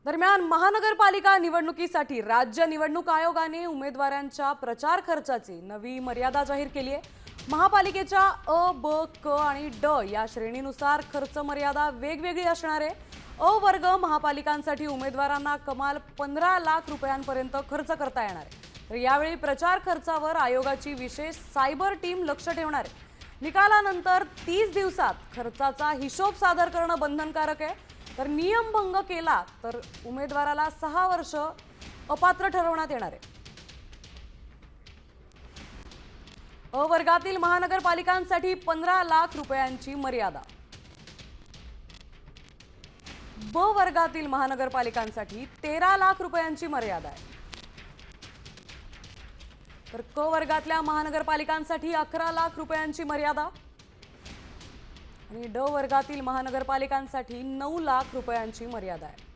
दरम्यान महानगरपालिका निवडणुकीसाठी राज्य निवडणूक आयोगाने उमेदवारांच्या प्रचार खर्चाची नवी मर्यादा जाहीर केली आहे। महापालिकेच्या अ, ब, क आणि ड या श्रेणीनुसार खर्च मर्यादा वेगवेगळी असणार आहे। अ वर्ग महापालिकांसाठी उमेदवारांना कमाल 15 लाख रुपयांपर्यंत खर्च करता येणार आहे। तर यावेळी प्रचार खर्चावर आयोगाची विशेष सायबर टीम लक्ष ठेवणार आहे। निकालानंतर 30 दिवसात खर्चाचा हिशोब सादर करणं बंधनकारक आहे। तर नियम भंग केला तर उमेदवाराला 6 वर्ष अपात्र ठरवण्यात येणार आहे। अ वर्गातील महानगरपालिकांसाठी 15 लाख रुपयांची मर्यादा, ब वर्गातील महानगरपालिकांसाठी 13 लाख रुपयांची मर्यादा आहे। तर क वर्गातल्या महानगरपालिकांसाठी 11 लाख रुपयांची मर्यादा आणि ड वर्गातील महानगरपालिकांसाठी 9 लाख रुपयांची मर्यादा आहे।